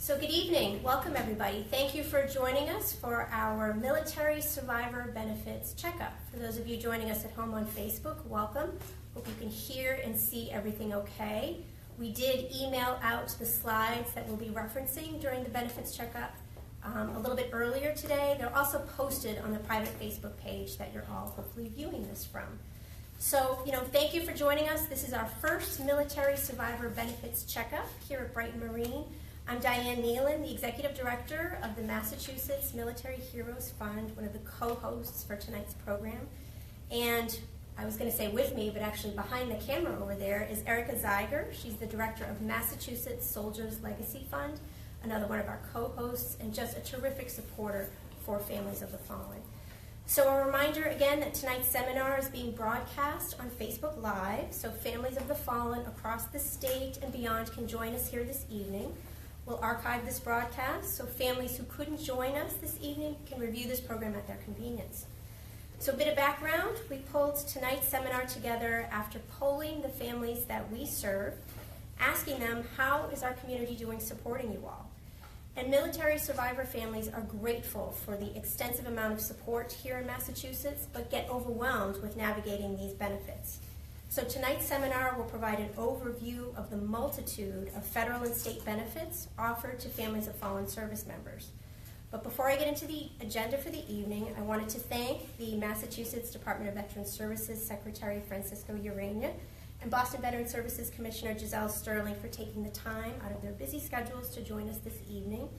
So good evening. Welcome everybody. Thank you for joining us for our Military Survivor Benefits Checkup. For those of you joining us at home on Facebook, welcome. Hope you can hear and see everything okay. We did email out the slides that we'll be referencing during the Benefits Checkup a little bit earlier today. They're also posted on the private Facebook page that you're all hopefully viewing this from. So, thank you for joining us. This is our first Military Survivor Benefits Checkup here at Brighton Marine. I'm Diane Nealon, the Executive Director of the Massachusetts Military Heroes Fund, one of the co-hosts for tonight's program. And I was going to say with me, but actually behind the camera over there is Erica Zeiger. She's the Director of Massachusetts Soldiers Legacy Fund, another one of our co-hosts, and just a terrific supporter for families of the fallen. So a reminder again that tonight's seminar is being broadcast on Facebook Live, so families of the fallen across the state and beyond can join us here this evening. We'll archive this broadcast so families who couldn't join us this evening can review this program at their convenience. So a bit of background, we pulled tonight's seminar together after polling the families that we serve, asking them how is our community doing supporting you all. And military survivor families are grateful for the extensive amount of support here in Massachusetts, but get overwhelmed with navigating these benefits. So tonight's seminar will provide an overview of the multitude of federal and state benefits offered to families of fallen service members. But before I get into the agenda for the evening, I wanted to thank the Massachusetts Department of Veterans Services Secretary Francisco Urena and Boston Veterans Services Commissioner Giselle for taking the time out of their busy schedules to join us this evening.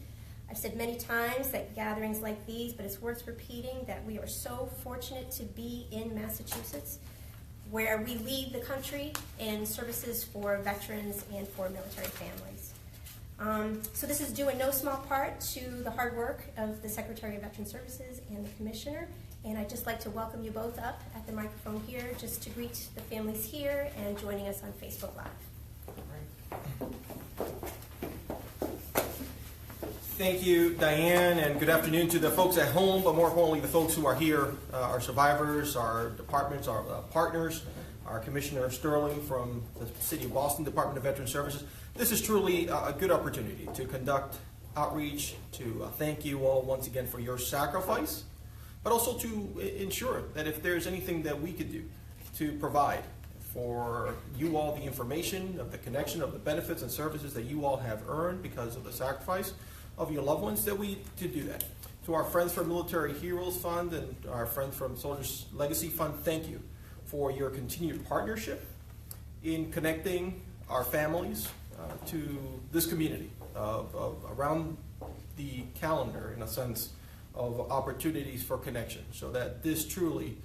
I've said many times that gatherings like these, but it's worth repeating that we are so fortunate to be in Massachusetts, where we lead the country in services for veterans and for military families. So this is due in no small part to the hard work of the Secretary of Veterans Services and the Commissioner. And I'd just like to welcome you both up at the microphone here just to greet the families here and joining us on Facebook Live. Thank you, Diane, and good afternoon to the folks at home, but more importantly, the folks who are here, our survivors, our departments, our partners, our Commissioner Sterling from the City of Boston Department of Veterans Services. This is truly a good opportunity to conduct outreach, to thank you all once again for your sacrifice, but also to ensure that if there's anything that we could do to provide for you all the information of the connection of the benefits and services that you all have earned because of the sacrifice of your loved ones, that we to do that. To our friends from Military Heroes Fund and our friends from Soldiers Legacy Fund, thank you for your continued partnership in connecting our families to this community around the calendar, in a sense, of opportunities for connection, so that this truly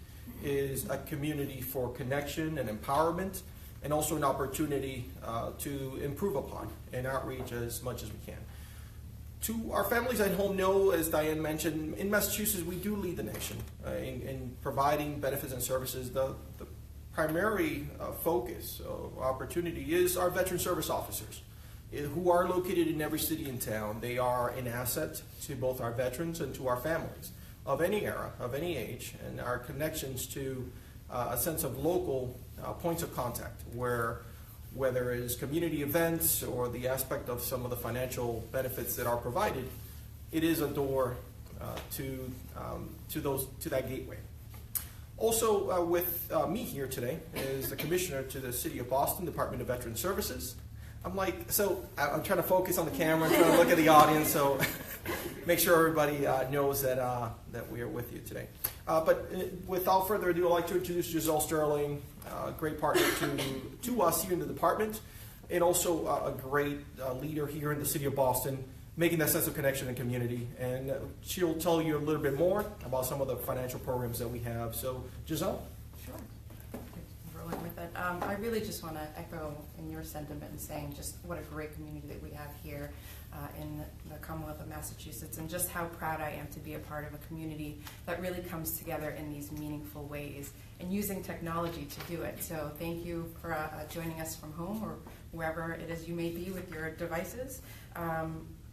is a community for connection and empowerment, and also an opportunity to improve upon and outreach as much as we can. To our families at home, know, as Diane mentioned, in Massachusetts we do lead the nation in providing benefits and services. The primary focus of opportunity is our veteran service officers, who are located in every city and town. They are an asset to both our veterans and to our families of any era, of any age, and our connections to a sense of local points of contact, whether it is community events or the aspect of some of the financial benefits that are provided, it is a door to that gateway. Also with me here today is the Commissioner to the City of Boston Department of Veterans Services. I'm trying to focus on the camera, I'm trying to look at the audience, so make sure everybody knows that we are with you today. But without further ado, I'd like to introduce Giselle Sterling, a great partner to us here in the department, and also a great leader here in the City of Boston, making that sense of connection and community. And she'll tell you a little bit more about some of the financial programs that we have. So, Giselle? Sure. Rolling with it. I really just want to echo in your sentiment in saying just what a great community that we have here in the Commonwealth of Massachusetts, and just how proud I am to be a part of a community that really comes together in these meaningful ways and using technology to do it. So thank you for joining us from home or wherever it is you may be with your devices.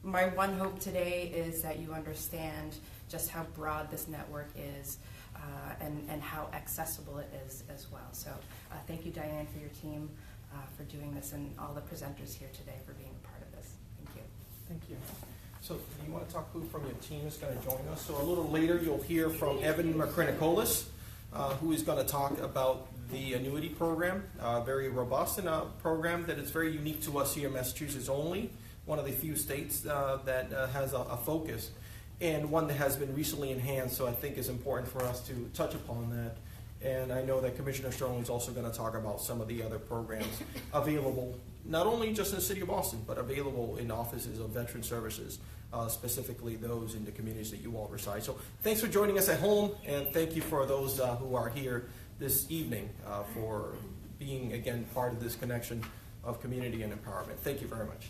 My one hope today is that you understand just how broad this network is and how accessible it is as well. So thank you, Diane, for your team for doing this, and all the presenters here today for being a part of this. Thank you. Thank you. So do you want to talk who from your team is going to join us? So a little later you'll hear from Evan Macrinicolis, who is going to talk about the annuity program, very robust and a program that is very unique to us here in Massachusetts only, one of the few states that has a focus, and one that has been recently enhanced, so I think is important for us to touch upon that. And I know that Commissioner Sterling is also going to talk about some of the other programs available, not only just in the city of Boston, but available in offices of Veteran Services, specifically those in the communities that you all reside. So thanks for joining us at home, and thank you for those who are here this evening for being, again, part of this connection of community and empowerment. Thank you very much.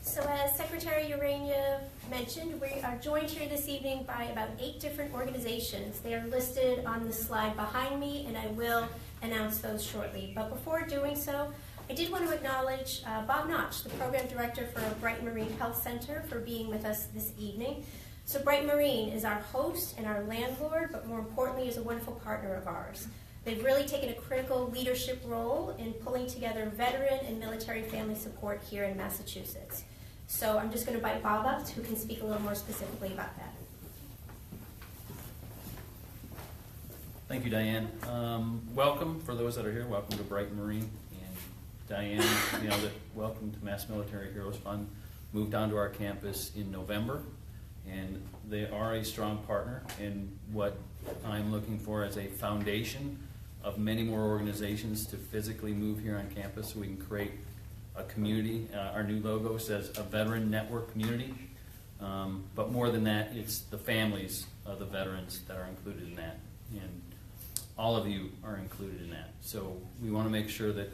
So as Secretary Urena mentioned, we are joined here this evening by about 8 different organizations. They are listed on the slide behind me, and I will announce those shortly. But before doing so, I did want to acknowledge Bob Notch, the Program Director for Brighton Marine Health Center, for being with us this evening. So Brighton Marine is our host and our landlord, but more importantly is a wonderful partner of ours. They've really taken a critical leadership role in pulling together veteran and military family support here in Massachusetts. So I'm just going to invite Bob up, who can speak a little more specifically about that. Thank you, Diane. Welcome, for those that are here, welcome to Brighton Marine. And Diane, welcome to Mass Military Heroes Fund. Moved onto our campus in November, and they are a strong partner in what I'm looking for as a foundation of many more organizations to physically move here on campus so we can create a community. Our new logo says a veteran network community, but more than that, it's the families of the veterans that are included in that, and all of you are included in that. So we want to make sure that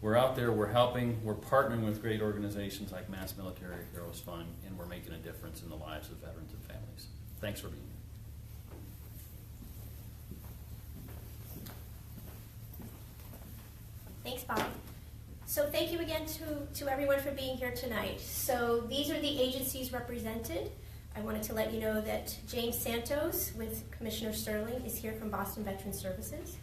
we're out there, we're helping, we're partnering with great organizations like Mass Military Heroes Fund, and we're making a difference in the lives of veterans and families. Thanks for being here. Thanks, Bob. So thank you again to everyone for being here tonight. So these are the agencies represented. I wanted to let you know that James Santos with Commissioner Sterling is here from Boston Veteran Services.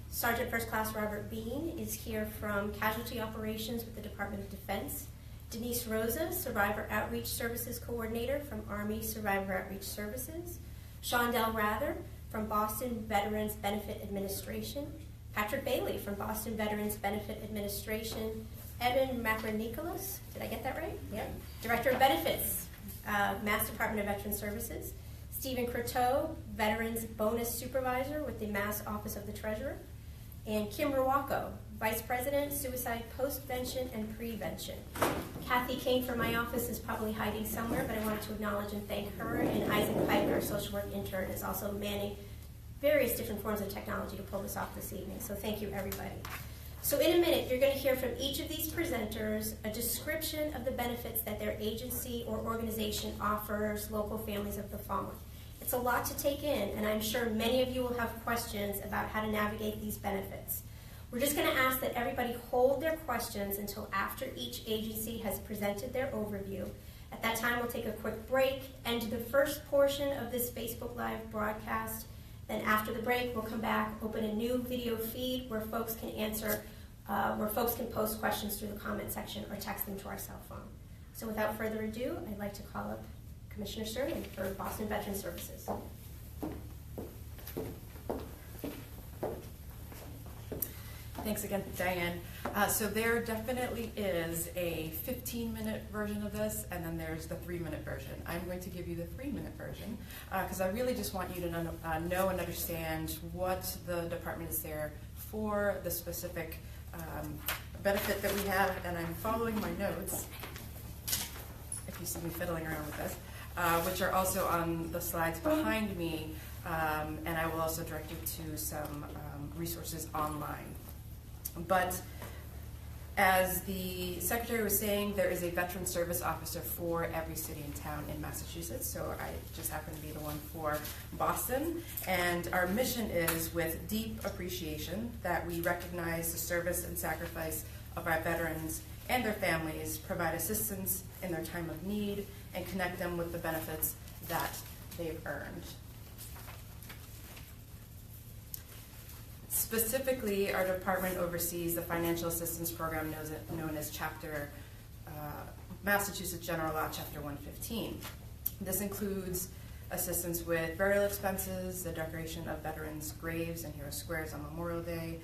Sergeant First Class Robert Bean is here from Casualty Operations with the Department of Defense. Denise Rosa, Survivor Outreach Services Coordinator from Army Survivor Outreach Services. Shondell Rather from Boston Veterans Benefit Administration. Patrick Bailey from Boston Veterans Benefit Administration. Evan Macrinicolis, did I get that right? Yeah. Director of Benefits, Mass Department of Veteran Services. Stephen Croteau, Veterans Bonus Supervisor with the Mass Office of the Treasurer. And Kim Rawako, Vice President, Suicide Postvention and Prevention. Kathy King from my office is probably hiding somewhere, but I wanted to acknowledge and thank her. And Isaac Piper, our social work intern, is also manning various different forms of technology to pull this off this evening. So thank you, everybody. So in a minute, you're going to hear from each of these presenters a description of the benefits that their agency or organization offers local families of the fallen. It's a lot to take in, and I'm sure many of you will have questions about how to navigate these benefits. We're just going to ask that everybody hold their questions until after each agency has presented their overview. At that time, we'll take a quick break, end the first portion of this Facebook Live broadcast. Then after the break, we'll come back, open a new video feed where folks can post questions through the comment section or text them to our cell phone. So without further ado, I'd like to call up Commissioner Sterling for Boston Veteran Services. Thanks again, Diane. So there definitely is a 15-minute version of this, and then there's the 3-minute version. I'm going to give you the 3-minute version because I really just want you to know and understand what the department is there for, the specific benefit that we have, and I'm following my notes, if you see me fiddling around with this, which are also on the slides behind me, and I will also direct you to some resources online. But as the Secretary was saying, there is a veteran service officer for every city and town in Massachusetts, so I just happen to be the one for Boston. And our mission is, with deep appreciation, that we recognize the service and sacrifice of our veterans and their families, provide assistance in their time of need, and connect them with the benefits that they've earned. Specifically, our department oversees the financial assistance program known as Massachusetts General Law, Chapter 115. This includes assistance with burial expenses, the decoration of veterans' graves and hero squares on Memorial Day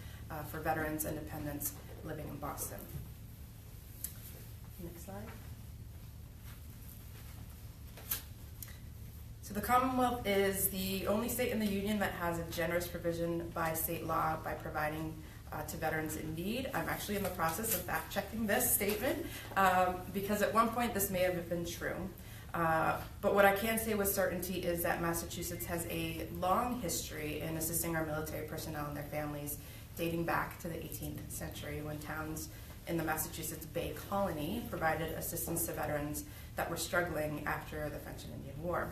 for veterans and dependents living in Boston. Next slide. So the Commonwealth is the only state in the Union that has a generous provision by state law by providing to veterans in need. I'm actually in the process of fact-checking this statement because at one point this may have been true. But what I can say with certainty is that Massachusetts has a long history in assisting our military personnel and their families dating back to the 18th century when towns in the Massachusetts Bay Colony provided assistance to veterans that were struggling after the French and Indian War.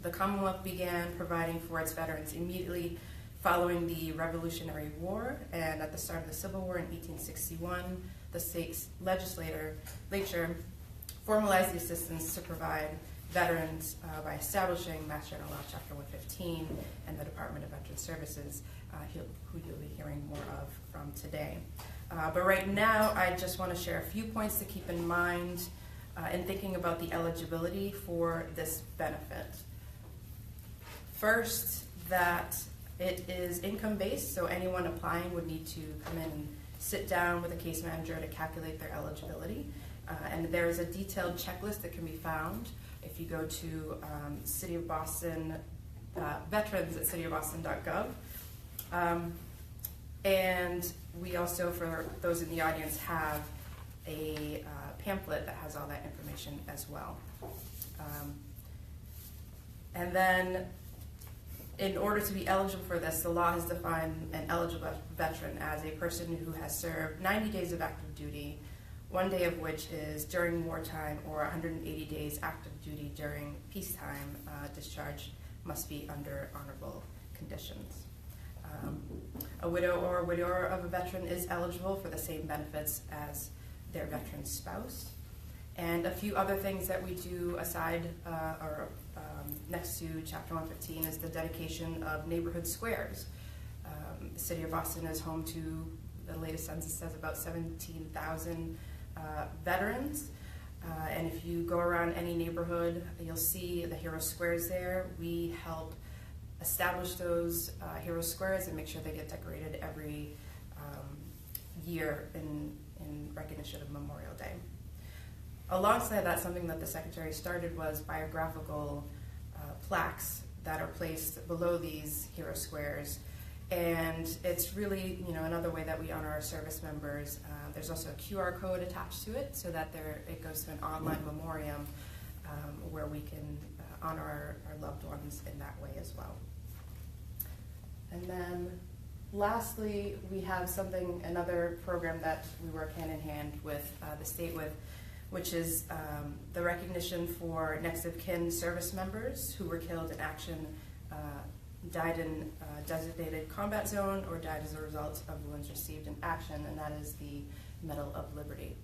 The Commonwealth began providing for its veterans immediately following the Revolutionary War, and at the start of the Civil War in 1861, the state's legislature formalized the assistance to provide veterans by establishing Mass General Law Chapter 115 and the Department of Veteran Services, who you'll be hearing more of from today. But right now, I just want to share a few points to keep in mind in thinking about the eligibility for this benefit. First, that it is income-based, so anyone applying would need to come in and sit down with a case manager to calculate their eligibility. And there is a detailed checklist that can be found if you go to City of Boston, veterans at cityofboston.gov. And we also, for those in the audience, have a pamphlet that has all that information as well. And then, in order to be eligible for this, the law has defined an eligible veteran as a person who has served 90 days of active duty, 1 day of which is during wartime, or 180 days active duty during peacetime. Discharge must be under honorable conditions. A widow or a widower of a veteran is eligible for the same benefits as their veteran spouse. And a few other things that we do aside next to Chapter 115 is the dedication of neighborhood squares. The City of Boston is home to, the latest census says, about 17,000 veterans. And if you go around any neighborhood, you'll see the hero squares there. We help establish those hero squares and make sure they get decorated every year in recognition of Memorial Day. Alongside that, something that the Secretary started was biographical plaques that are placed below these hero squares. And it's really, another way that we honor our service members. There's also a QR code attached to it so that it goes to an online memoriam where we can honor our loved ones in that way as well. And then lastly, we have another program that we work hand in hand with the state with, which is the recognition for next of kin service members who were killed in action, died in a designated combat zone, or died as a result of wounds received in action, and that is the Medal of Liberty.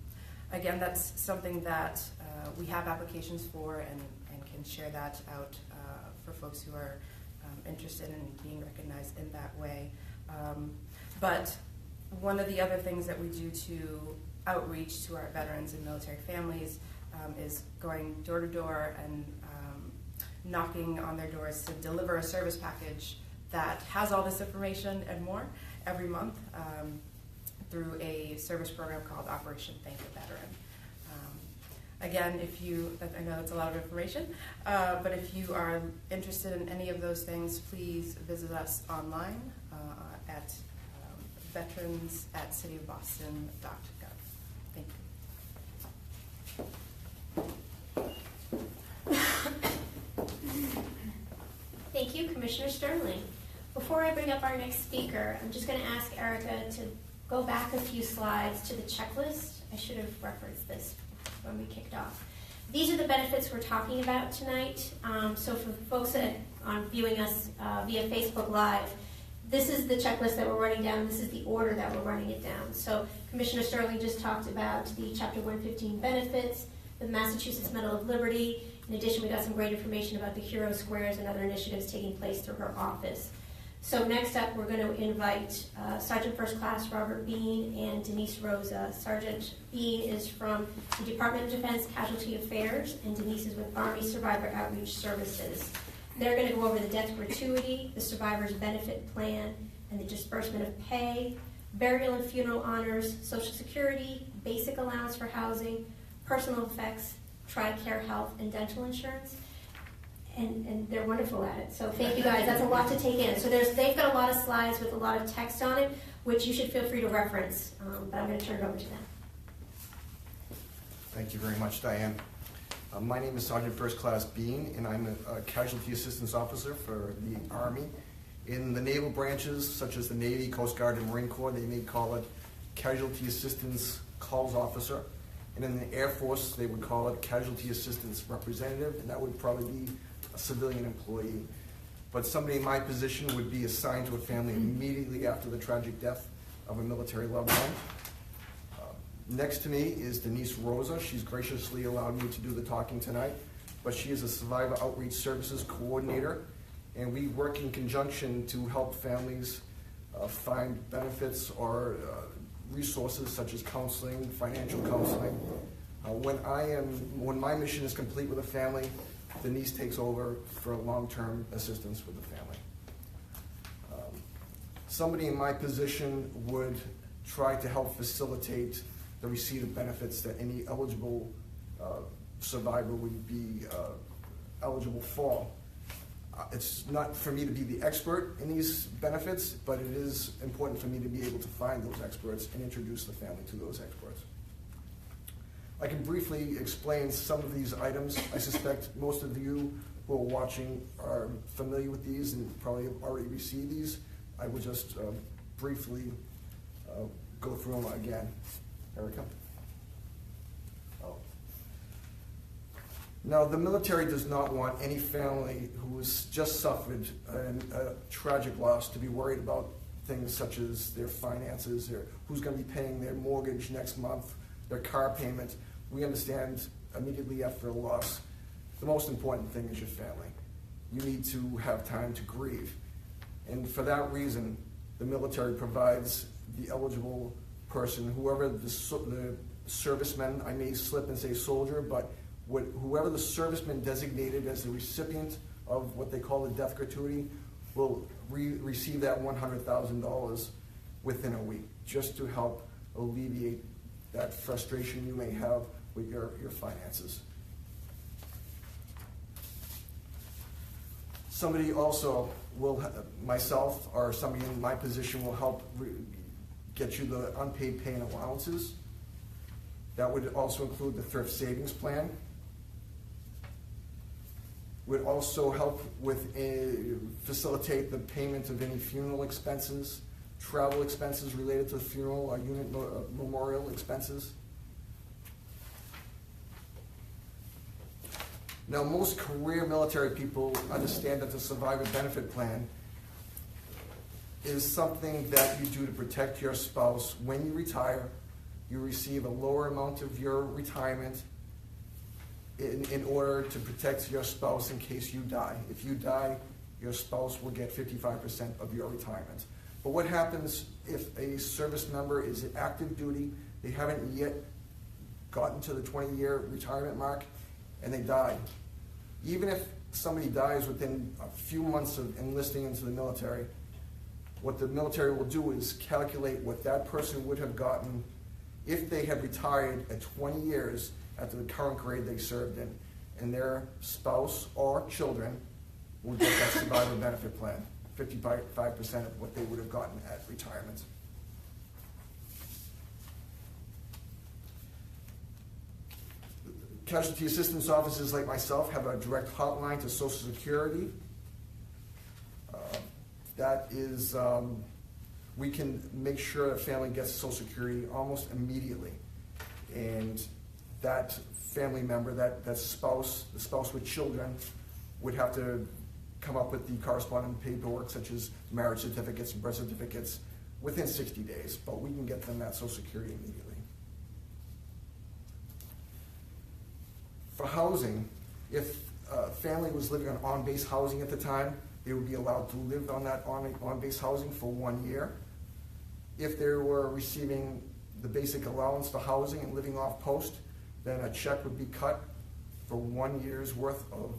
Again, that's something that we have applications for and can share that out for folks who are interested in being recognized in that way. But one of the other things that we do to outreach to our veterans and military families is going door to door and knocking on their doors to deliver a service package that has all this information and more every month through a service program called Operation Thank a Veteran. Again, I know that's a lot of information, but if you are interested in any of those things, please visit us online at veterans@cityofboston.gov. Thank you. Thank you, Commissioner Sterling. Before I bring up our next speaker, I'm just going to ask Erica to go back a few slides to the checklist. I should have referenced this when we kicked off. These are the benefits we're talking about tonight. So for folks that are viewing us via Facebook Live, this is the checklist that we're running down. This is the order that we're running it down. So Commissioner Sterling just talked about the Chapter 115 benefits, the Massachusetts Medal of Liberty. In addition, we got some great information about the Hero Squares and other initiatives taking place through her office. So next up, we're going to invite Sergeant First Class Robert Bean and Denise Rosa. Sergeant Bean is from the Department of Defense Casualty Affairs, and Denise is with Army Survivor Outreach Services. They're going to go over the death gratuity, the survivor's benefit plan, and the disbursement of pay, burial and funeral honors, Social Security, basic allowance for housing, personal effects, TRICARE health, and dental insurance. And they're wonderful at it. So thank you guys. That's a lot to take in. So they've got a lot of slides with a lot of text on it, which you should feel free to reference. But I'm going to turn it over to them. Thank you very much, Diane. My name is Sergeant First Class Bean, and I'm a Casualty Assistance Officer for the Army. In the naval branches, such as the Navy, Coast Guard, and Marine Corps, they may call it Casualty Assistance Calls Officer. And in the Air Force, they would call it Casualty Assistance Representative, and that would probably be a civilian employee. But somebody in my position would be assigned to a family immediately after the tragic death of a military loved one. Next to me is Denise Rosa. She's graciously allowed me to do the talking tonight, but she is a Survivor Outreach Services Coordinator, and we work in conjunction to help families find benefits or resources such as counseling, financial counseling. When my mission is complete with a family, Denise takes over for long-term assistance with the family. Somebody in my position would try to help facilitate the receipt of benefits that any eligible survivor would be eligible for. It's not for me to be the expert in these benefits, but it is important for me to be able to find those experts and introduce the family to those experts. I can briefly explain some of these items. I suspect most of you who are watching are familiar with these and probably have already received these. I will just briefly go through them again. Erica? Oh. Now, the military does not want any family who has just suffered a tragic loss to be worried about things such as their finances, or who's going to be paying their mortgage next month, their car payment. We understand immediately after a loss, the most important thing is your family. You need to have time to grieve. And for that reason, the military provides the eligible person, whoever the serviceman, I may slip and say soldier, but whoever the serviceman designated as the recipient of what they call the death gratuity will receive that $100,000 within a week, just to help alleviate that frustration you may have with your finances. Somebody also will, myself or somebody in my position will help get you the unpaid pay and allowances. That would also include the thrift savings plan. Would also help with facilitate the payment of any funeral expenses, travel expenses related to the funeral or unit memorial expenses. Now, most career military people understand that the Survivor Benefit Plan is something that you do to protect your spouse. When you retire, you receive a lower amount of your retirement in order to protect your spouse in case you die. If you die, your spouse will get 55% of your retirement. But what happens if a service member is at active duty, they haven't yet gotten to the 20-year retirement mark, and they die? Even if somebody dies within a few months of enlisting into the military, what the military will do is calculate what that person would have gotten if they had retired at 20 years at the current grade they served in, and their spouse or children will get that survivor benefit plan, 55% of what they would have gotten at retirement. Casualty assistance officers like myself have a direct hotline to Social Security. That is, we can make sure a family gets Social Security almost immediately. And that family member, that spouse, the spouse with children, would have to come up with the corresponding paperwork such as marriage certificates and birth certificates within 60 days, but we can get them that Social Security immediately. For housing, if a family was living on base housing at the time, they would be allowed to live on that on-base housing for 1 year. If they were receiving the basic allowance for housing and living off post, then a check would be cut for 1 year's worth of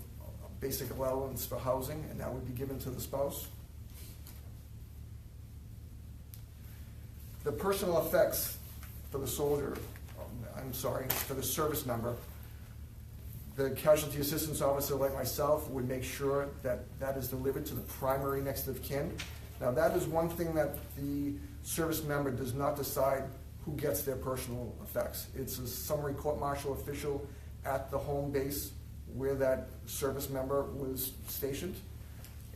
basic allowance for housing, and that would be given to the spouse. The personal effects for the soldier, for the service member, the casualty assistance officer like myself would make sure that that is delivered to the primary next of kin. Now that is one thing that the service member does not decide who gets their personal effects. It's a summary court-martial official at the home base where that service member was stationed.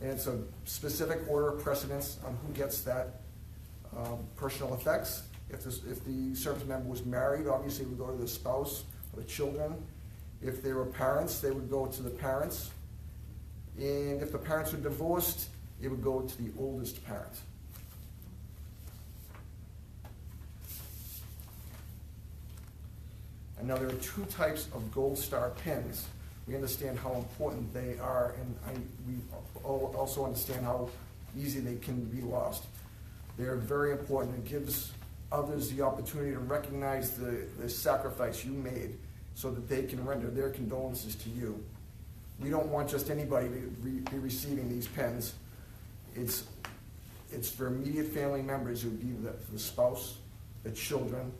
And it's a specific order of precedence on who gets that personal effects. If the service member was married, obviously it would go to the spouse or the children. If they were parents, they would go to the parents. And if the parents were divorced, it would go to the oldest parent. And now there are two types of Gold Star pins. We understand how important they are, and we also understand how easy they can be lost. They're very important. It gives others the opportunity to recognize the sacrifice you made so that they can render their condolences to you. We don't want just anybody to be receiving these pins. It's for immediate family members. It would be the spouse, the children,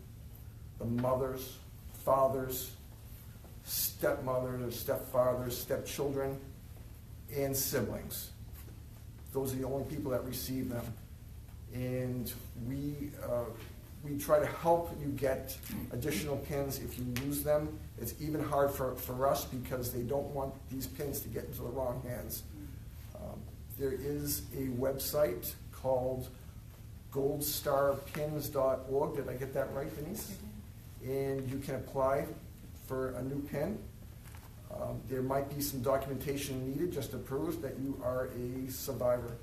the mothers, fathers, stepmothers, stepfathers, stepchildren, and siblings. Those are the only people that receive them. And we try to help you get additional pins if you lose them. It's even hard for us because they don't want these pins to get into the wrong hands. There is a website called goldstarpins.org. Did I get that right, Denise? And you can apply for a new pin. There might be some documentation needed just to prove that you are a survivor.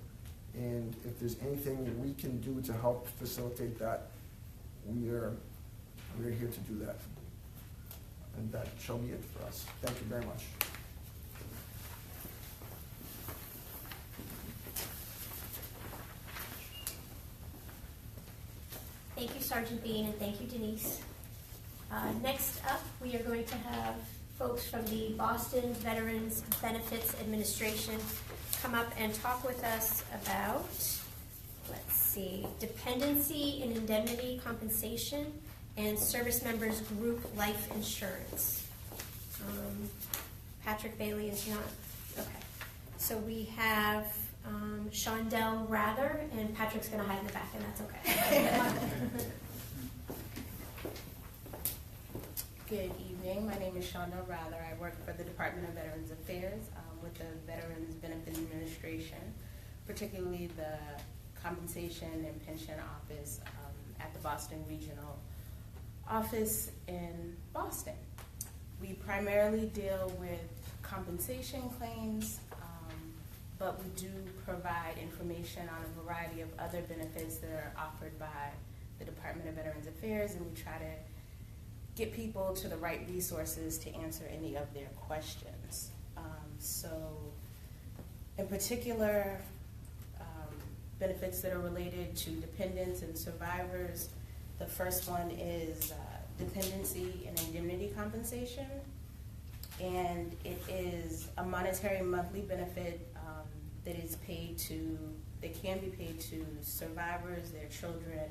And if there's anything we can do to help facilitate that, we're here to do that. And that shall be it for us. Thank you very much. Thank you, Sergeant Bean, and thank you, Denise. Next up, we are going to have folks from the Boston Veterans Benefits Administration come up and talk with us about, dependency and indemnity compensation and service members' group life insurance. Patrick Bailey is not, okay. So we have Shondell Rather, and Patrick's going to hide in the back, and that's okay. Good evening. My name is Shondell Rather. I work for the Department of Veterans Affairs with the Veterans Benefits Administration, particularly the Compensation and Pension Office at the Boston Regional Office in Boston. We primarily deal with compensation claims, but we do provide information on a variety of other benefits that are offered by the Department of Veterans Affairs, and we try to get people to the right resources to answer any of their questions. So in particular, benefits that are related to dependents and survivors, the first one is dependency and indemnity compensation. And it is a monetary monthly benefit that can be paid to survivors, their children,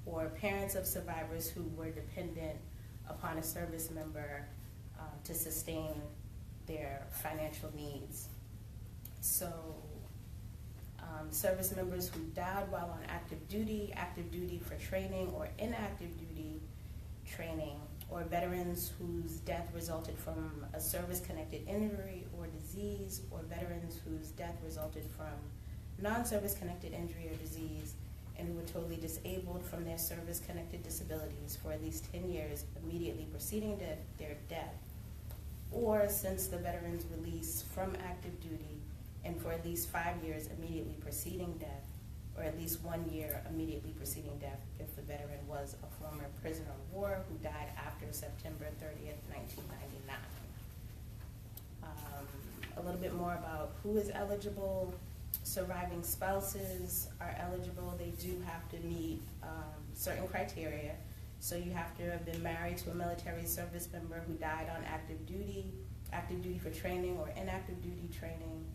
or parents of survivors who were dependent upon a service member to sustain their financial needs. So service members who died while on active duty for training or inactive duty training, or veterans whose death resulted from a service-connected injury or disease, or veterans whose death resulted from non-service-connected injury or disease, and who were totally disabled from their service-connected disabilities for at least 10 years immediately preceding their death, or since the veteran's release from active duty, and for at least 5 years immediately preceding death, or at least 1 year immediately preceding death if the veteran was a former prisoner of war who died after September 30th, 1999. A little bit more about who is eligible surviving spouses are eligible. They do have to meet certain criteria. So you have to have been married to a military service member who died on active duty for training or inactive duty training,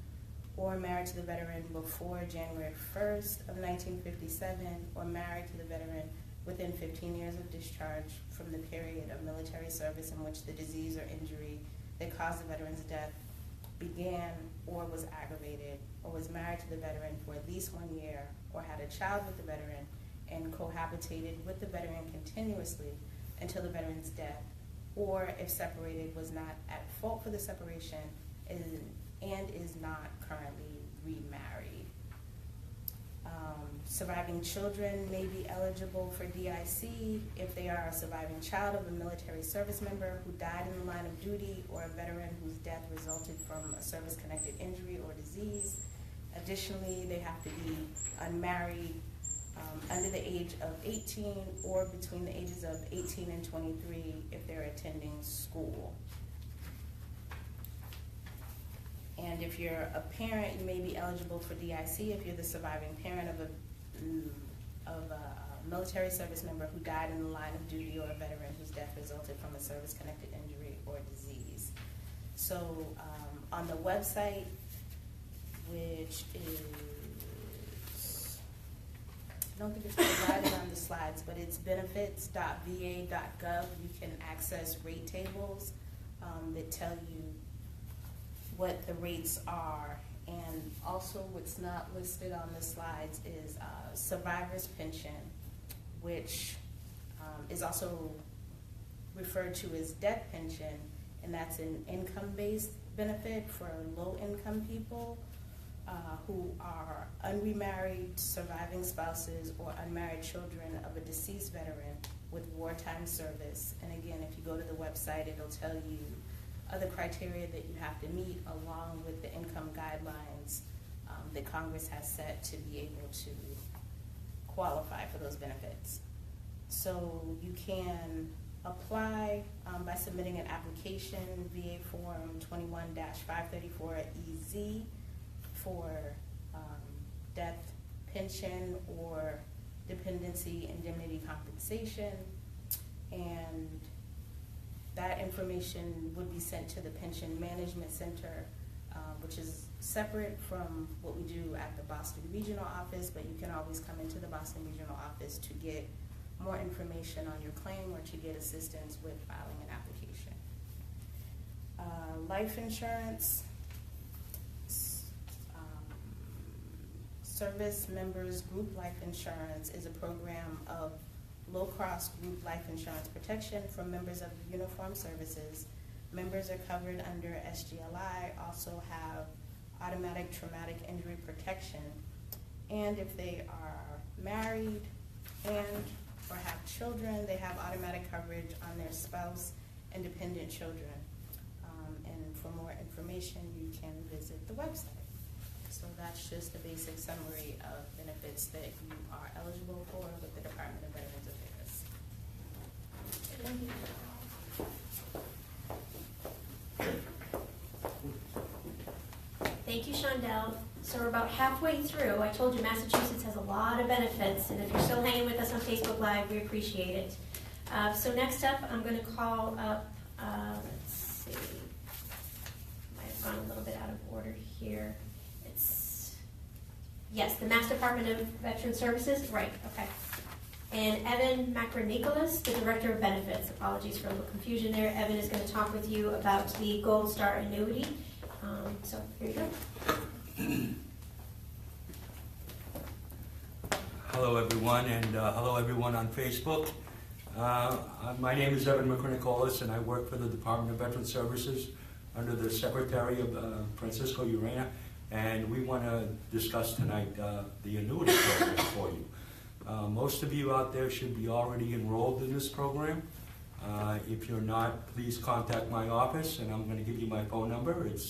or married to the veteran before January 1st of 1957, or married to the veteran within 15 years of discharge from the period of military service in which the disease or injury that caused the veteran's death began or was aggravated, or was married to the veteran for at least 1 year, or had a child with the veteran and cohabitated with the veteran continuously until the veteran's death, or if separated, was not at fault for the separation and is not currently remarried. Surviving children may be eligible for DIC if they are a surviving child of a military service member who died in the line of duty, or a veteran whose death resulted from a service-connected injury or disease. Additionally, they have to be unmarried, under the age of 18, or between the ages of 18 and 23 if they're attending school. And if you're a parent, you may be eligible for DIC if you're the surviving parent of a military service member who died in the line of duty, or a veteran whose death resulted from a service-connected injury or disease. So on the website, which is, I don't think it's provided on the slides, but it's benefits.va.gov. You can access rate tables that tell you what the rates are. And also what's not listed on the slides is survivor's pension, which is also referred to as death pension, and that's an income-based benefit for low-income people who are unremarried, surviving spouses, or unmarried children of a deceased veteran with wartime service. And again, if you go to the website, it'll tell you other criteria that you have to meet, along with the income guidelines that Congress has set to be able to qualify for those benefits. So you can apply by submitting an application, VA Form 21-534-EZ, for death pension or dependency indemnity compensation, and that information would be sent to the Pension Management Center, which is separate from what we do at the Boston Regional Office, but you can always come into the Boston Regional Office to get more information on your claim or to get assistance with filing an application. Life insurance. Service Members Group Life Insurance is a program of low-cost group life insurance protection for members of uniformed services. Members are covered under SGLI, also have automatic traumatic injury protection, and if they are married and or have children, they have automatic coverage on their spouse and dependent children. And for more information, you can visit the website. So that's just a basic summary of benefits that you are eligible for with the Department of Veterans Affairs. Thank you. Thank you, Shondell. So we're about halfway through. I told you Massachusetts has a lot of benefits, and if you're still hanging with us on Facebook Live, we appreciate it. So next up, I'm going to call up, let's see, might have gone a little bit out of order here. Yes, the Mass Department of Veteran Services, right, okay. And Evan Macron-Nicholas, the Director of Benefits. Apologies for a little confusion there. Evan is going to talk with you about the Gold Star annuity. So here you go. Hello everyone, and hello everyone on Facebook. My name is Evan Macron-Nicholas, and I work for the Department of Veteran Services under the Secretary of Francisco Urena. And we want to discuss tonight the annuity program for you. Most of you out there should be already enrolled in this program. If you're not, please contact my office, and I'm going to give you my phone number. It's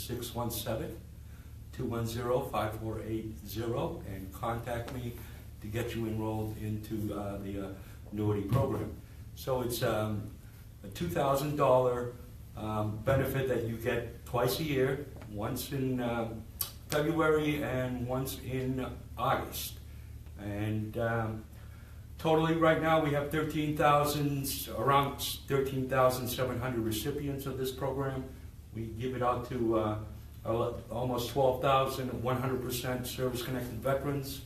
617-210-5480, and contact me to get you enrolled into the annuity program. So it's a $2,000 benefit that you get twice a year, once in February and once in August. And totally right now we have around 13,700 recipients of this program. We give it out to almost 12,000 100% service-connected veterans,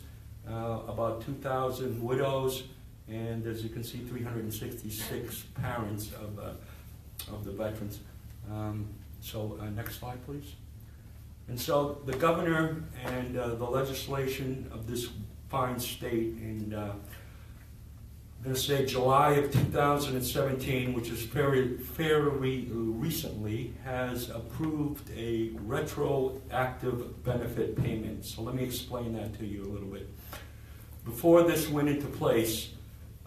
about 2,000 widows, and as you can see, 366 parents of the veterans. Next slide, please. And so the governor and the legislation of this fine state in, I'm going to say July of 2017, which is fairly recently, has approved a retroactive benefit payment. So let me explain that to you a little bit. Before this went into place,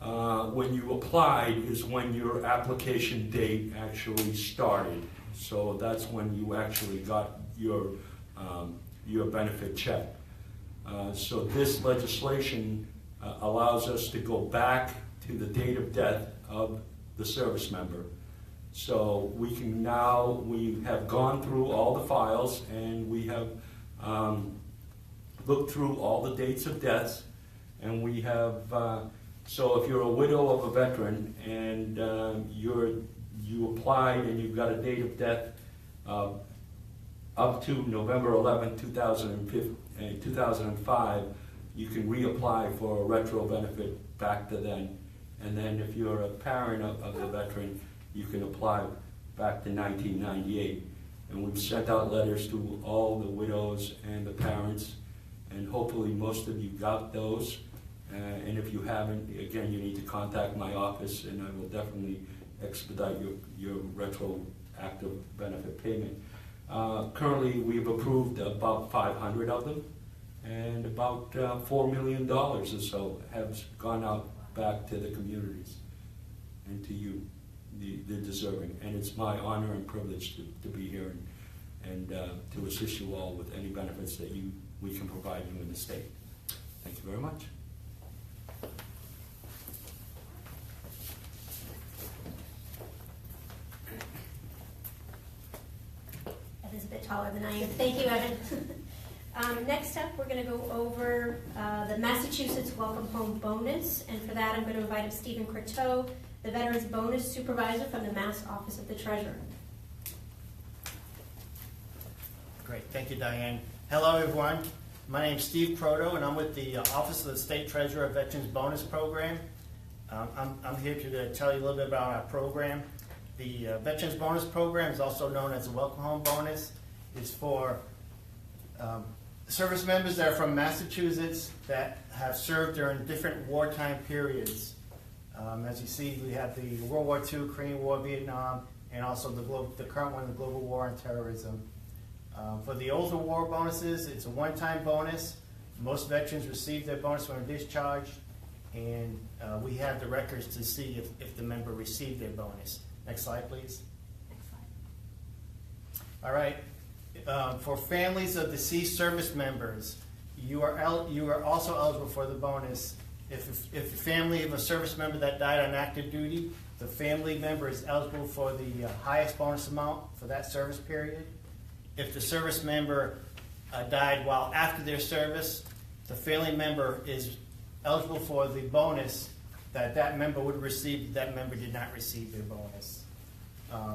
when you applied is when your application date actually started. So that's when you actually got your benefit check. So this legislation allows us to go back to the date of death of the service member. So we have gone through all the files, and we have looked through all the dates of deaths, and we have, so if you're a widow of a veteran and you applied and you've got a date of death up to November 11, 2005, you can reapply for a retro benefit back to then. And then if you're a parent of the veteran, you can apply back to 1998. And we've sent out letters to all the widows and the parents, and hopefully most of you got those. And if you haven't, again, you need to contact my office, and I will definitely expedite your retroactive benefit payment. Currently, we've approved about 500 of them, and about $4 million or so have gone out back to the communities and to you, the deserving. And it's my honor and privilege to be here and to assist you all with any benefits that we can provide you in the state. Thank you very much. Evan's a bit taller than I am. Thank you, Evan. Next up, we're going to go over the Massachusetts Welcome Home Bonus, and for that I'm going to invite up Stephen Croteau, the Veterans Bonus Supervisor from the Mass Office of the Treasurer. Great, thank you, Diane. Hello, everyone. My name is Steve Croteau, and I'm with the Office of the State Treasurer Veterans Bonus Program. I'm here to tell you a little bit about our program. The Veterans Bonus Program is also known as the Welcome Home Bonus. It's for service members that are from Massachusetts that have served during different wartime periods. As you see, we have the World War II, Korean War, Vietnam, and also the current one, the Global War on Terrorism. For the older war bonuses, it's a one-time bonus. Most veterans receive their bonus when they're discharged, and we have the records to see if the member received their bonus. Next slide, please. Next slide. All right. For families of deceased service members, you are also eligible for the bonus. If the family of a service member that died on active duty, the family member is eligible for the highest bonus amount for that service period. If the service member died while after their service, the family member is eligible for the bonus that member would receive. That member did not receive their bonus.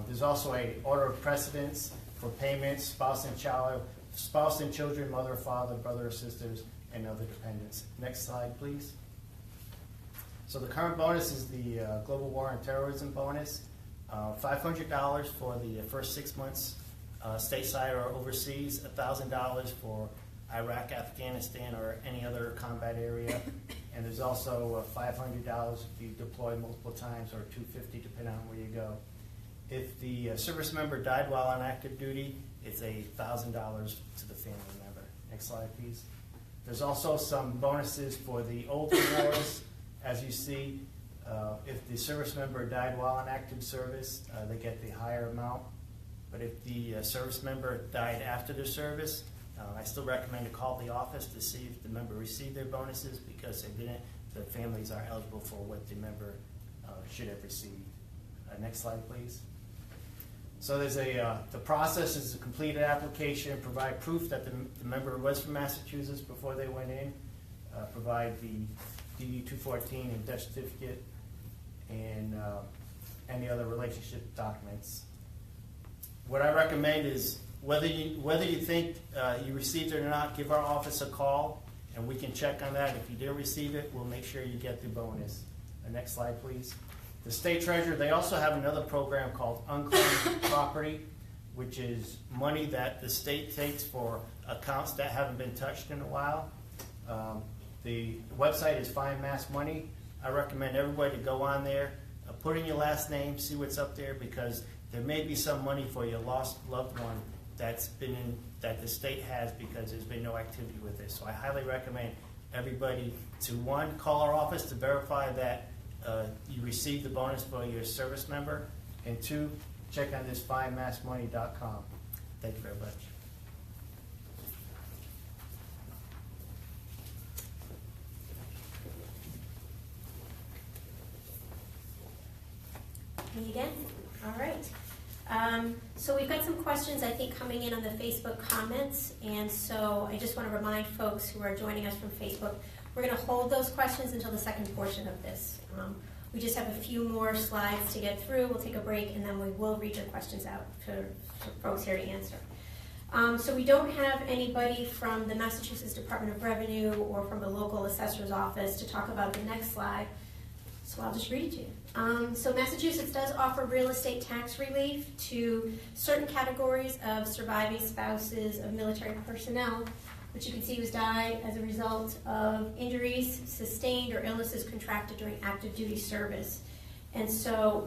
There's also an order of precedence for payments, spouse and children, mother or father, brother or sisters, and other dependents. Next slide, please. So the current bonus is the Global War on Terrorism bonus, $500 for the first 6 months stateside or overseas, $1,000 for Iraq, Afghanistan, or any other combat area, and there's also $500 if you deploy multiple times, or $250 depending on where you go. If the service member died while on active duty, it's $1,000 to the family member. Next slide, please. There's also some bonuses for the older wars. As you see, if the service member died while on active service, they get the higher amount. But if the service member died after their service, I still recommend to call the office to see if the member received their bonuses, because if they didn't, the families are eligible for what the member should have received. Next slide, please. So there's the process is a completed application, provide proof that the member was from Massachusetts before they went in, provide the DD-214 and death certificate, and any other relationship documents. What I recommend is whether you think you received it or not, give our office a call and we can check on that. If you didn't receive it, we'll make sure you get the bonus. The next slide, please. The state treasurer, they also have another program called unclaimed property, which is money that the state takes for accounts that haven't been touched in a while. The website is Find Mass Money. I recommend everybody to go on there, put in your last name, see what's up there, because there may be some money for your lost loved one that the state has because there's been no activity with it. So I highly recommend everybody to, one, call our office to verify that you received the bonus for your service member, and two, check on this findmassmoney.com. Thank you very much. Me again? All right. So we've got some questions, I think, coming in on the Facebook comments, and so I just want to remind folks who are joining us from Facebook, we're going to hold those questions until the second portion of this. We just have a few more slides to get through. We'll take a break, and then we will read your questions out for folks here to answer. So we don't have anybody from the Massachusetts Department of Revenue or from the local assessor's office to talk about the next slide, so I'll just read it to you. So Massachusetts does offer real estate tax relief to certain categories of surviving spouses of military personnel, which you can see was died as a result of injuries sustained or illnesses contracted during active duty service. And so,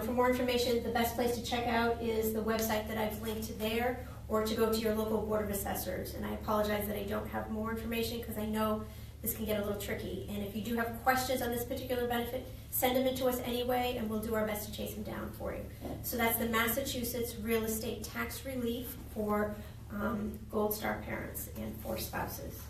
for more information, the best place to check out is the website that I've linked there, or to go to your local Board of Assessors. And I apologize that I don't have more information because I know this can get a little tricky. And if you do have questions on this particular benefit, send them in to us anyway, and we'll do our best to chase them down for you. So that's the Massachusetts Real Estate Tax Relief for Gold Star parents and for spouses.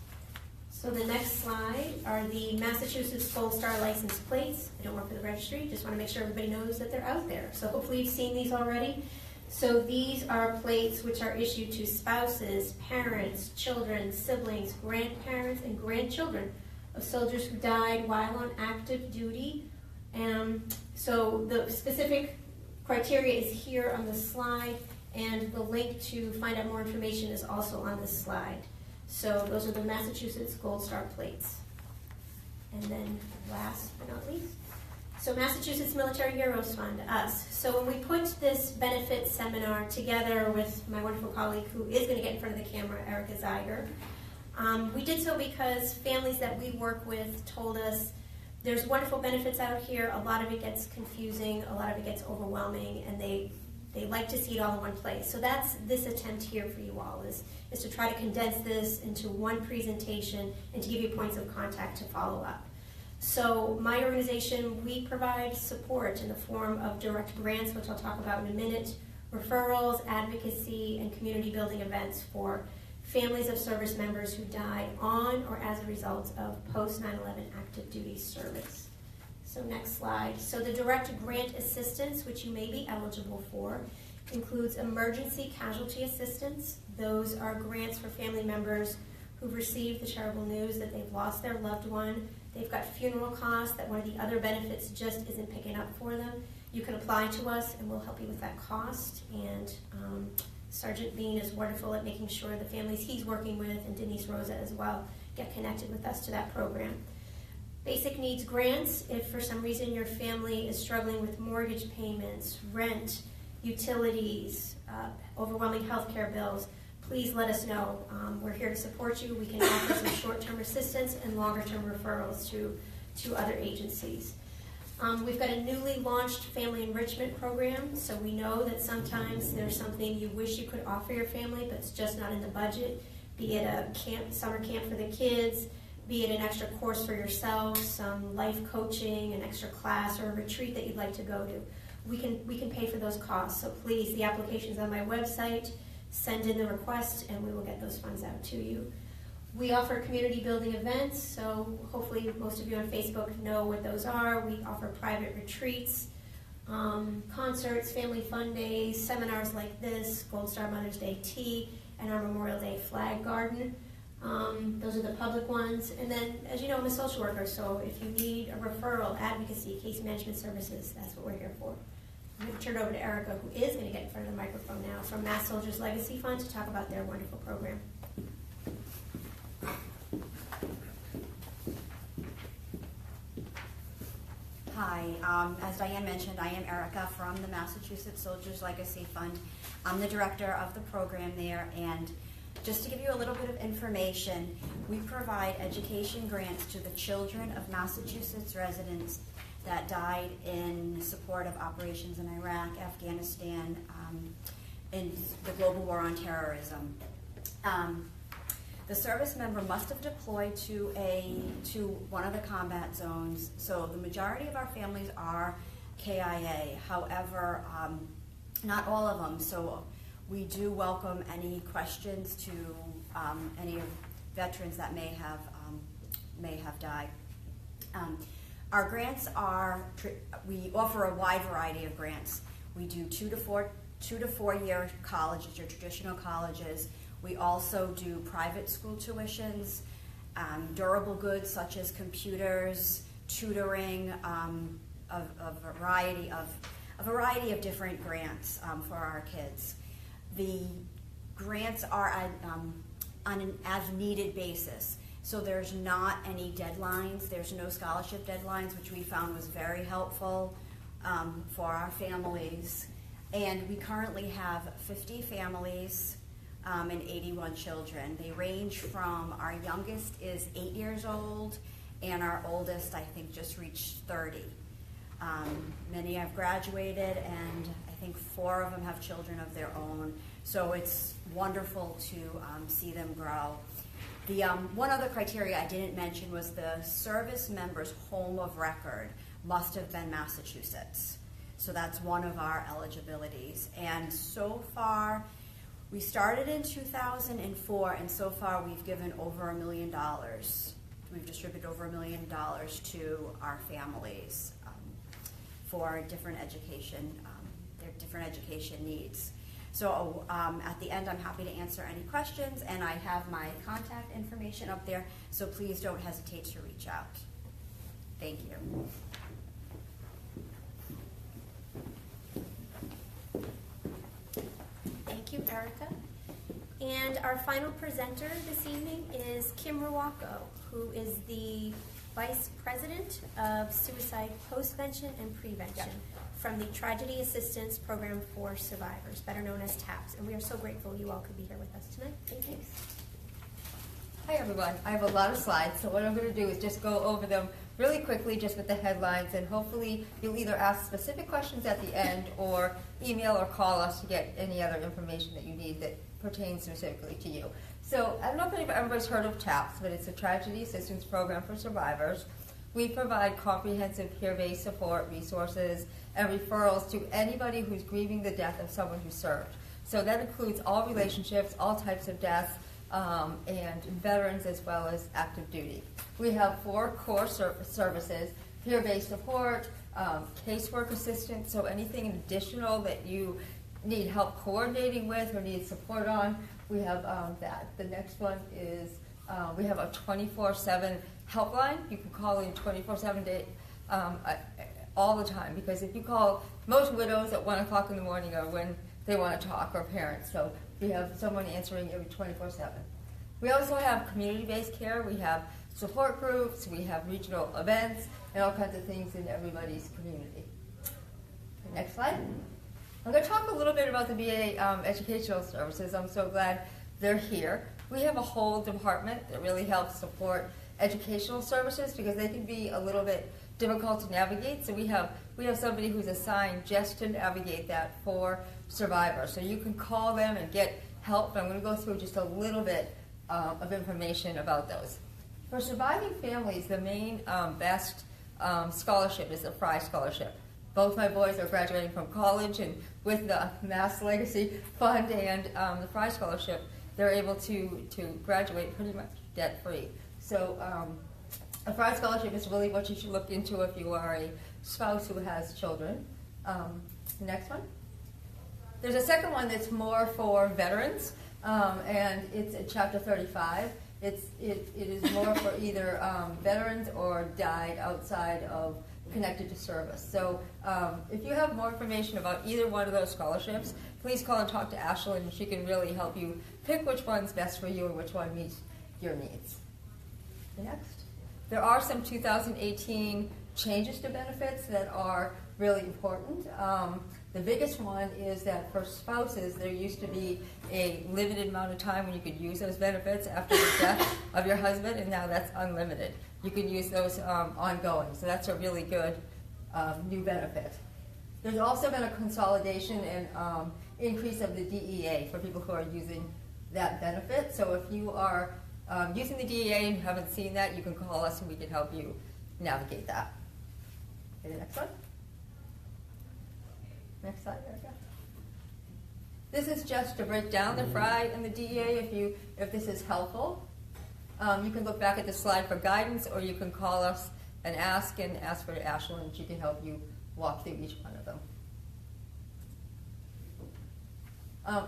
So the next slide are the Massachusetts Gold Star license plates. I don't work for the registry, just want to make sure everybody knows that they're out there. So hopefully you've seen these already. So these are plates which are issued to spouses, parents, children, siblings, grandparents, and grandchildren of soldiers who died while on active duty. So the specific criteria is here on the slide, and the link to find out more information is also on this slide. So those are the Massachusetts Gold Star plates. And then last but not least, so Massachusetts Military Heroes Fund, us. So when we put this benefits seminar together with my wonderful colleague who is going to get in front of the camera, Erica Zeiger, we did so because families that we work with told us there's wonderful benefits out here, a lot of it gets confusing, a lot of it gets overwhelming, and they like to see it all in one place. So that's this attempt here for you all, is to try to condense this into one presentation and to give you points of contact to follow up. So my organization, we provide support in the form of direct grants, which I'll talk about in a minute, referrals, advocacy, and community building events for families of service members who died on or as a result of post-9/11 active duty service. So next slide. So the direct grant assistance, which you may be eligible for, includes emergency casualty assistance. Those are grants for family members who've received the terrible news that they've lost their loved one. They've got funeral costs that one of the other benefits just isn't picking up for them. You can apply to us and we'll help you with that cost. And Sergeant Bean is wonderful at making sure the families he's working with, and Denise Rosa as well, get connected with us to that program. Basic needs grants, if for some reason your family is struggling with mortgage payments, rent, utilities, overwhelming health care bills, please let us know. We're here to support you. We can offer some short-term assistance and longer-term referrals to other agencies. We've got a newly launched family enrichment program, so we know that sometimes there's something you wish you could offer your family, but it's just not in the budget, be it a summer camp for the kids, be it an extra course for yourself, some life coaching, an extra class, or a retreat that you'd like to go to. We can pay for those costs, so please, the application's on my website. Send in the request and we will get those funds out to you. We offer community building events, so hopefully most of you on Facebook know what those are. We offer private retreats. concerts, family fun days, seminars like this, Gold Star Mother's Day Tea, and our Memorial Day Flag Garden. Those are the public ones. And then, as you know, I'm a social worker, so if you need a referral, advocacy, case management services, that's what we're here for. I'm going to turn it over to Erica, who is going to get in front of the microphone now, from Mass Soldiers Legacy Fund to talk about their wonderful program. Hi, as Diane mentioned, I am Erica from the Massachusetts Soldiers Legacy Fund. I'm the director of the program there, and just to give you a little bit of information, we provide education grants to the children of Massachusetts residents that died in support of operations in Iraq, Afghanistan, in the global war on terrorism. The service member must have deployed to one of the combat zones. So the majority of our families are KIA. However, not all of them. So we do welcome any questions to any veterans that may have died. Our grants are, we offer a wide variety of grants. We do 2 to 4 year colleges, your traditional colleges. We also do private school tuitions, durable goods such as computers, tutoring, a variety of different grants for our kids. The grants are on an as-needed basis, so there's not any deadlines. There's no scholarship deadlines, which we found was very helpful for our families. And we currently have 50 families and 81 children. They range from, our youngest is 8 years old, and our oldest, I think, just reached 30. Many have graduated, and I think 4 of them have children of their own. So it's wonderful to see them grow. The one other criteria I didn't mention was the service member's home of record must have been Massachusetts. So that's one of our eligibilities. And so far, we started in 2004, and so far we've given over $1 million. We've distributed over $1 million to our families for different education, their different education needs. So at the end, I'm happy to answer any questions, and I have my contact information up there, so please don't hesitate to reach out. Thank you. Thank you, Erica. And our final presenter this evening is Kim Ruwako, who is the Vice President of Suicide Postvention and Prevention from the Tragedy Assistance Program for Survivors, better known as TAPS. And we are so grateful you all could be here with us tonight. Thank you. Hi everyone. I have a lot of slides, so what I'm going to do is just go over them really quickly just with the headlines, and hopefully you'll either ask specific questions at the end or email or call us to get any other information that you need that pertains specifically to you. So I don't know if everybody's heard of TAPS, but it's a Tragedy Assistance Program for Survivors. We provide comprehensive peer-based support, resources, and referrals to anybody who's grieving the death of someone who served. So that includes all relationships, all types of deaths, and veterans as well as active duty. We have 4 core services: peer-based support, casework assistance, so anything additional that you need help coordinating with or need support on, we have that. The next one is we have a 24/7 helpline. You can call in 24/7 all the time, because if you call, most widows at 1 o'clock in the morning are when they want to talk, or parents. So we have someone answering every 24/7. We also have community-based care. We have support groups. We have regional events and all kinds of things in everybody's community. Okay, next slide. I'm going to talk a little bit about the VA educational services. I'm so glad they're here. We have a whole department that really helps support educational services because they can be a little bit difficult to navigate. So we have somebody who's assigned just to navigate that for survivors. So you can call them and get help. I'm going to go through just a little bit of information about those. For surviving families, the main best scholarship is the Fry Scholarship. Both my boys are graduating from college, and with the Mass Legacy Fund and the Fry Scholarship, they're able to graduate pretty much debt-free. So a Fry Scholarship is really what you should look into if you are a spouse who has children. The next one. There's a second one that's more for veterans, and it's at Chapter 35. It is more for either veterans or died outside of connected to service. So if you have more information about either one of those scholarships, please call and talk to Ashlyn, and she can really help you pick which one's best for you and which one meets your needs. Next. There are some 2018 changes to benefits that are really important. The biggest one is that for spouses, there used to be a limited amount of time when you could use those benefits after the death of your husband, and now that's unlimited. You can use those ongoing, so that's a really good new benefit. There's also been a consolidation and increase of the DEA for people who are using that benefit. So if you are using the DEA and haven't seen that, you can call us and we can help you navigate that. Okay, the next one. Next slide, Erica. This is just to break down the FRI and the DEA if this is helpful. You can look back at the slide for guidance, or you can call us and ask for Ashlyn, and she can help you walk through each one of them.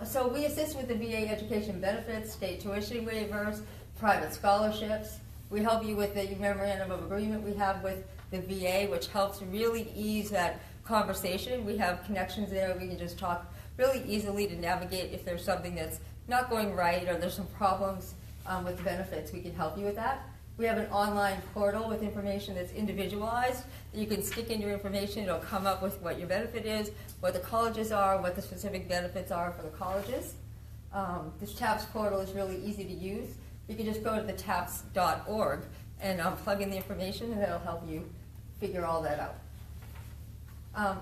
So we assist with the VA education benefits, state tuition waivers, private scholarships. We help you with the memorandum of agreement we have with the VA, which helps really ease that conversation. We have connections there. We can just talk really easily to navigate if there's something that's not going right or there's some problems with the benefits. We can help you with that. We have an online portal with information that's individualized. You can stick in your information. It'll come up with what your benefit is, what the colleges are, what the specific benefits are for the colleges. This TAPS portal is really easy to use. You can just go to the taps.org and plug in the information, and that'll help you figure all that out.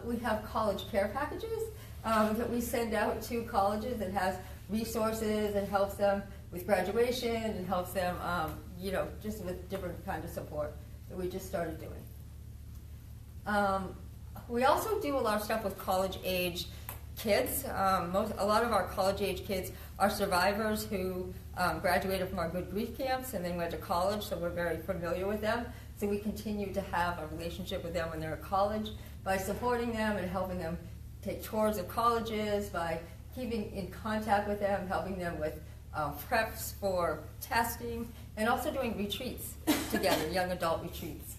We have college care packages that we send out to colleges that has resources and helps them with graduation and helps them, just with different kind of support that we just started doing. We also do a lot of stuff with college-age kids. A lot of our college-age kids are survivors who graduated from our Good Grief camps and then went to college, so we're very familiar with them. So we continue to have a relationship with them when they're at college by supporting them and helping them take tours of colleges, by keeping in contact with them, helping them with preps for testing, and also doing retreats together, young adult retreats.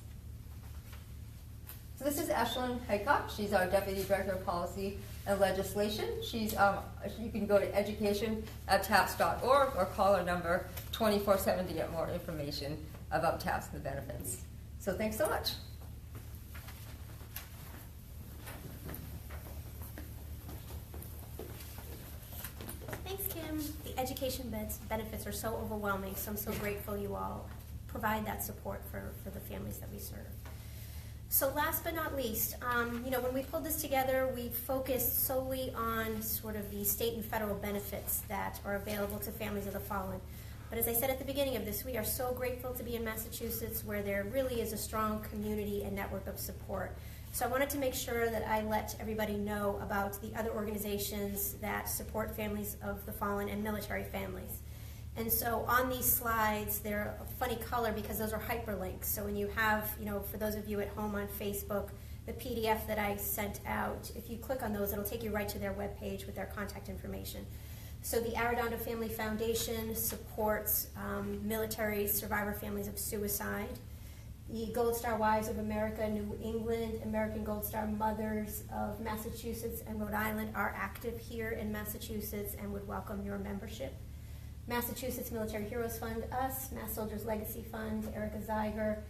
So this is Ashlyn Haycock. She's our Deputy Director of Policy and Legislation. You can go to education@taps.org or call our number 24/7 to get more information about TAPS and the benefits. So thanks so much. Thanks, Kim. The education benefits are so overwhelming, so I'm so grateful you all provide that support for the families that we serve. So last but not least, when we pulled this together, we focused solely on sort of the state and federal benefits that are available to families of the fallen. But as I said at the beginning of this, we are so grateful to be in Massachusetts, where there really is a strong community and network of support. So I wanted to make sure that I let everybody know about the other organizations that support families of the fallen and military families. And so on these slides, they're a funny color because those are hyperlinks. So when you have, for those of you at home on Facebook, the PDF that I sent out, if you click on those, it'll take you right to their webpage with their contact information. So the Arredondo Family Foundation supports military survivor families of suicide. The Gold Star Wives of America, New England, American Gold Star Mothers of Massachusetts and Rhode Island are active here in Massachusetts and would welcome your membership. Massachusetts Military Heroes Fund, us, Mass Soldiers Legacy Fund, Erica Zeiger.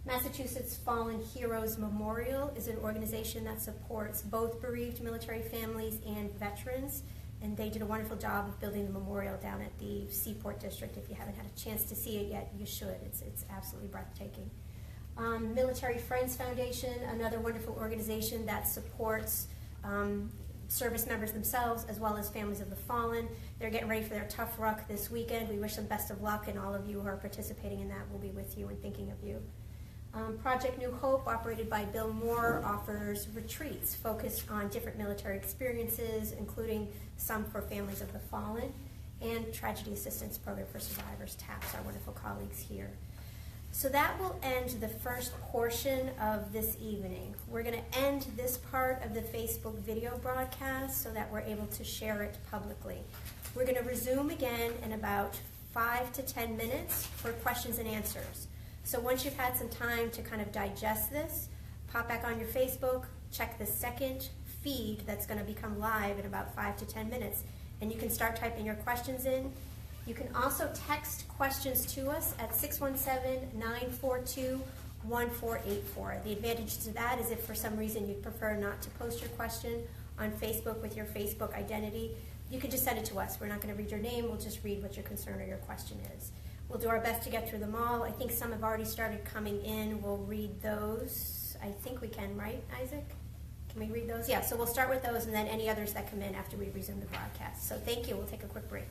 Massachusetts Fallen Heroes Memorial is an organization that supports both bereaved military families and veterans, and they did a wonderful job of building the memorial down at the Seaport District. If you haven't had a chance to see it yet, you should. It's absolutely breathtaking. Military Friends Foundation, another wonderful organization that supports service members themselves as well as families of the fallen. They're getting ready for their Tough Ruck this weekend. We wish them best of luck, and all of you who are participating in that will be with you and thinking of you. Project New Hope, operated by Bill Moore, offers retreats focused on different military experiences, including some for families of the fallen, and Tragedy Assistance Program for Survivors, TAPS, our wonderful colleagues here. So that will end the first portion of this evening. We're going to end this part of the Facebook video broadcast so that we're able to share it publicly. We're going to resume again in about 5 to 10 minutes for questions and answers. So once you've had some time to kind of digest this, pop back on your Facebook, check the second feed that's going to become live in about 5 to 10 minutes, and you can start typing your questions in. You can also text questions to us at 617-942-1484. The advantage to that is if for some reason you'd prefer not to post your question on Facebook with your Facebook identity, you can just send it to us. We're not going to read your name. We'll just read what your concern or your question is. We'll do our best to get through them all. I think some have already started coming in. We'll read those. I think we can, right, Isaac? Can we read those? Yeah, so we'll start with those and then any others that come in after we resume the broadcast. So thank you. We'll take a quick break.